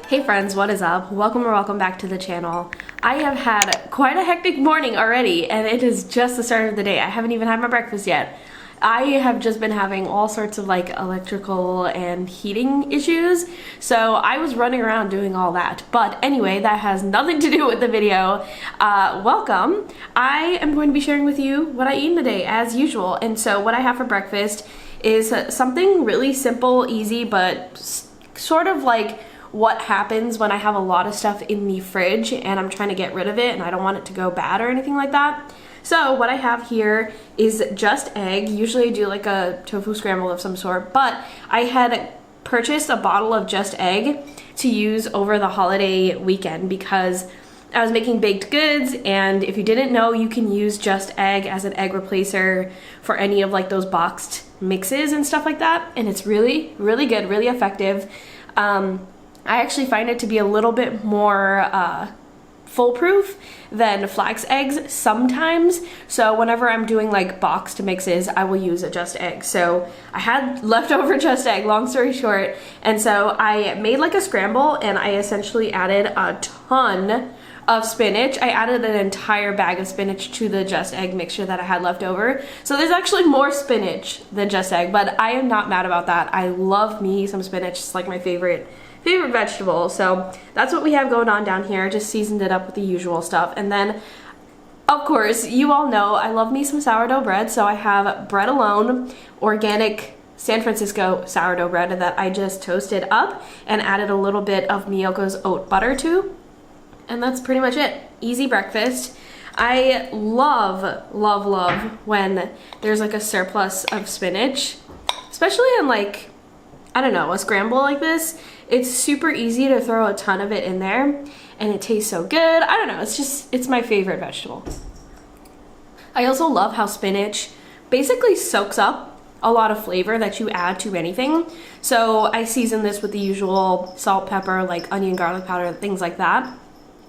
Hey friends, what is up? Welcome or welcome back to the channel. I have had quite a hectic morning already and it is just the start of the day. I haven't even had my breakfast yet. I have just been having all sorts of like electrical and heating issues, so I was running around doing all that. But anyway, that has nothing to do with the video. Welcome. I am going to be sharing with you what I eat in a day as usual. And so what I have for breakfast is something really simple, easy, but sort of like what happens when I have a lot of stuff in the fridge and I'm trying to get rid of it and I don't want it to go bad or anything like that. So what I have here is just egg. Usually I do like a tofu scramble of some sort, but I had purchased a bottle of just egg to use over the holiday weekend because I was making baked goods, and if you didn't know, you can use just egg as an egg replacer for any of like those boxed mixes and stuff like that, and it's really, really good, really effective. I actually find it to be a little bit more foolproof than flax eggs sometimes. So whenever I'm doing like boxed mixes, I will use a just egg. So I had leftover just egg, long story short. And so I made like a scramble and I essentially added a ton of spinach. I added an entire bag of spinach to the just egg mixture that I had left over. So there's actually more spinach than just egg, but I am not mad about that. I love me some spinach. It's like my favorite vegetable. So that's what we have going on down here. Just seasoned it up with the usual stuff. And then of course, you all know I love me some sourdough bread. So I have Bread Alone organic San Francisco sourdough bread that I just toasted up and added a little bit of miyokos oat butter to. And that's pretty much it. Easy breakfast. I love, love, love when there's like a surplus of spinach, especially on like, I don't know, a scramble like this. It's super easy to throw a ton of it in there and it tastes so good. I don't know, it's my favorite vegetable. I also love how spinach basically soaks up a lot of flavor that you add to anything. So I season this with the usual salt, pepper, like onion, garlic powder, things like that.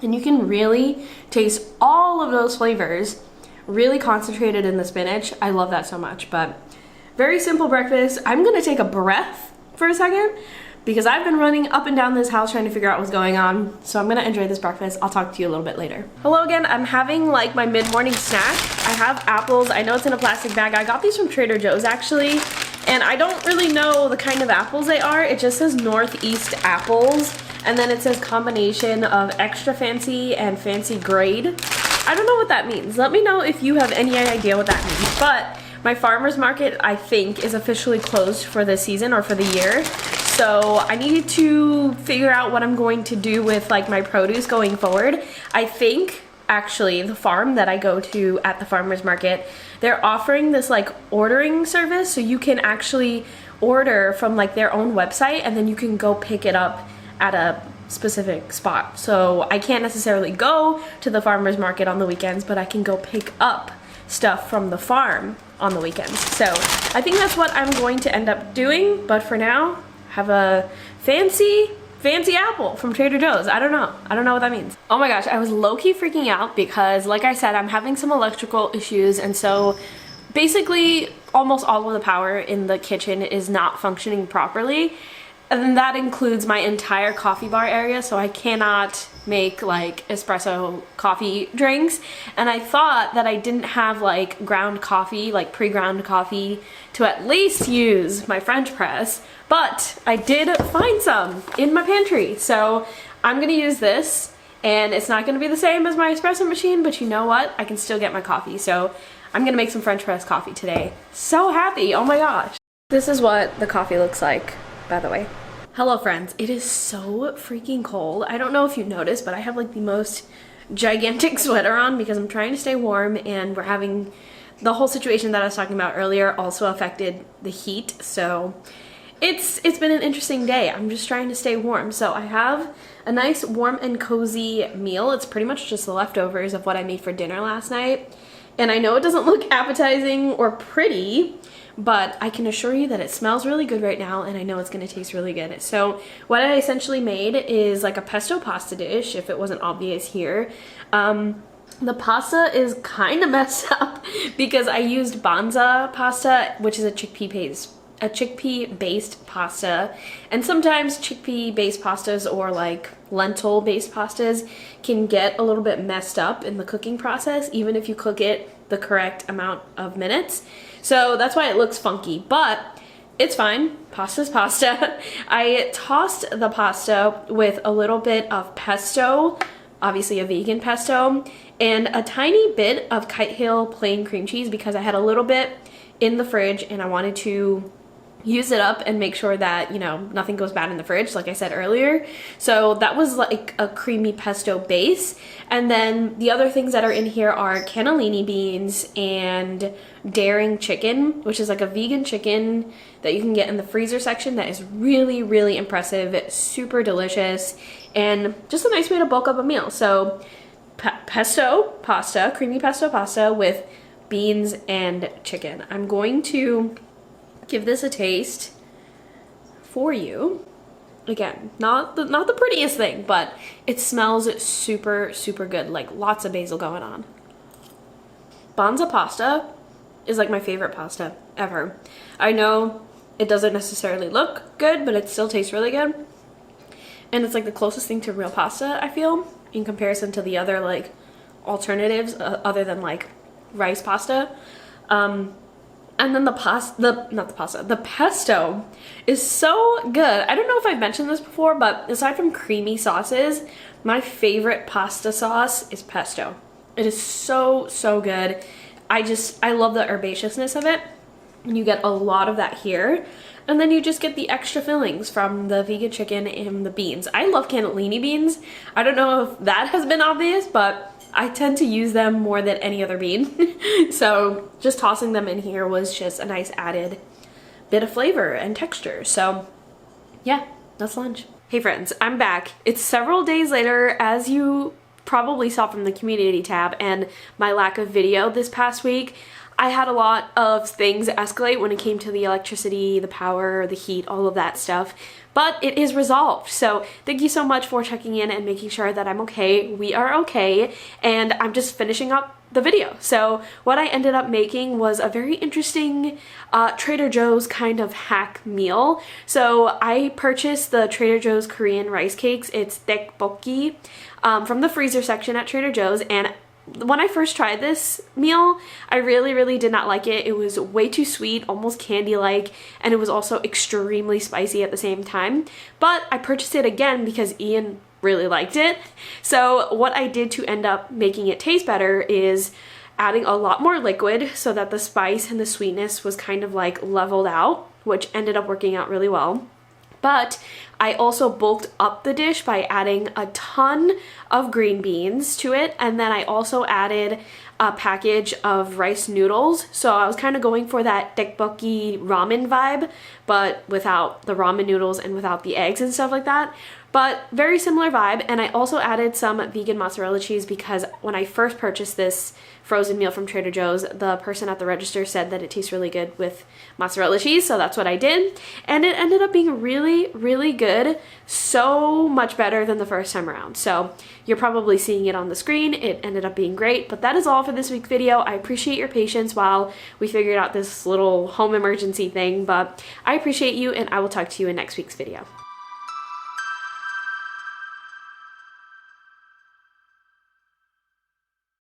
And you can really taste all of those flavors really concentrated in the spinach. I love that so much, but very simple breakfast. I'm gonna take a breath for a second because I've been running up and down this house trying to figure out what's going on. So I'm gonna enjoy this breakfast. I'll talk to you a little bit later. Hello again, I'm having like my mid-morning snack. I have apples. I know it's in a plastic bag. I got these from Trader Joe's actually, and I don't really know the kind of apples they are. It just says Northeast apples, and then it says combination of extra fancy and fancy grade. I don't know what that means. Let me know if you have any idea what that means, but my farmer's market, I think, is officially closed for the season or for the year. So I need to figure out what I'm going to do with like my produce going forward. I think actually the farm that I go to at the farmer's market, they're offering this like ordering service. So you can actually order from like their own website and then you can go pick it up at a specific spot. So I can't necessarily go to the farmer's market on the weekends, but I can go pick up stuff from the farm on the weekends. So I think that's what I'm going to end up doing, but for now, have a fancy apple from Trader Joe's. I don't know what that means. Oh my gosh, I was low-key freaking out because like I said, I'm having some electrical issues, and so basically almost all of the power in the kitchen is not functioning properly. And that includes my entire coffee bar area, so I cannot make like espresso coffee drinks. And I thought that I didn't have like ground coffee, like pre-ground coffee, to at least use my French press, but I did find some in my pantry. So I'm gonna use this, and it's not gonna be the same as my espresso machine, but you know what? I can still get my coffee. So I'm gonna make some French press coffee today. So happy, oh my gosh. This is what the coffee looks like, by the way. Hello friends, it is so freaking cold. I don't know if you noticed, but I have like the most gigantic sweater on because I'm trying to stay warm, and we're having the whole situation that I was talking about earlier also affected the heat. So it's been an interesting day. I'm just trying to stay warm. So I have a nice warm and cozy meal. It's pretty much just the leftovers of what I made for dinner last night. And I know it doesn't look appetizing or pretty, but I can assure you that it smells really good right now, and I know it's gonna taste really good. So what I essentially made is like a pesto pasta dish, if it wasn't obvious here. The pasta is kind of messed up because I used banza pasta, which is a chickpea paste a chickpea based pasta, and sometimes chickpea based pastas or like lentil based pastas can get a little bit messed up in the cooking process, even if you cook it the correct amount of minutes. So that's why it looks funky, but it's fine. Pasta's pasta. I tossed the pasta with a little bit of pesto, obviously a vegan pesto, and a tiny bit of Kite Hill plain cream cheese because I had a little bit in the fridge and I wanted to use it up and make sure that, you know, nothing goes bad in the fridge, like I said earlier. So that was like a creamy pesto base. And then the other things that are in here are cannellini beans and daring chicken, which is like a vegan chicken that you can get in the freezer section that is really, really impressive, super delicious, and just a nice way to bulk up a meal. So pesto pasta, creamy pesto pasta with beans and chicken. I'm going to give this a taste for you. Again, not the prettiest thing, but it smells super, super good. Like lots of basil going on. Banza pasta is like my favorite pasta ever. I know it doesn't necessarily look good, but it still tastes really good. And it's like the closest thing to real pasta, I feel, in comparison to the other like alternatives other than like rice pasta. And then the pesto is so good. I don't know if I've mentioned this before, but aside from creamy sauces, my favorite pasta sauce is pesto. It is so, so good. I love the herbaceousness of it. And you get a lot of that here. And then you just get the extra fillings from the vegan chicken and the beans. I love cannellini beans. I don't know if that has been obvious, but I tend to use them more than any other bean. So just tossing them in here was just a nice added bit of flavor and texture. So yeah, that's lunch. Hey friends, I'm back. It's several days later, as you probably saw from the community tab and my lack of video this past week. I had a lot of things escalate when it came to the electricity, the power, the heat, all of that stuff. But it is resolved. So thank you so much for checking in and making sure that I'm okay. We are okay. And I'm just finishing up the video. So what I ended up making was a very interesting Trader Joe's kind of hack meal. So I purchased the Trader Joe's Korean rice cakes. It's tteok-bokki from the freezer section at Trader Joe's, and when I first tried this meal, I really, really did not like it. It was way too sweet, almost candy-like, and it was also extremely spicy at the same time. But I purchased it again because Ian really liked it. So what I did to end up making it taste better is adding a lot more liquid so that the spice and the sweetness was kind of like leveled out, which ended up working out really well. But I also bulked up the dish by adding a ton of green beans to it, and then I also added a package of rice noodles. So I was kind of going for that tteok-bokki ramen vibe, but without the ramen noodles and without the eggs and stuff like that. But very similar vibe. And I also added some vegan mozzarella cheese because when I first purchased this frozen meal from Trader Joe's, the person at the register said that it tastes really good with mozzarella cheese, so that's what I did. And it ended up being really, really good. So much better than the first time around. So you're probably seeing it on the screen. It ended up being great. But that is all for this week's video. I appreciate your patience while we figured out this little home emergency thing, but I appreciate you, and I will talk to you in next week's video.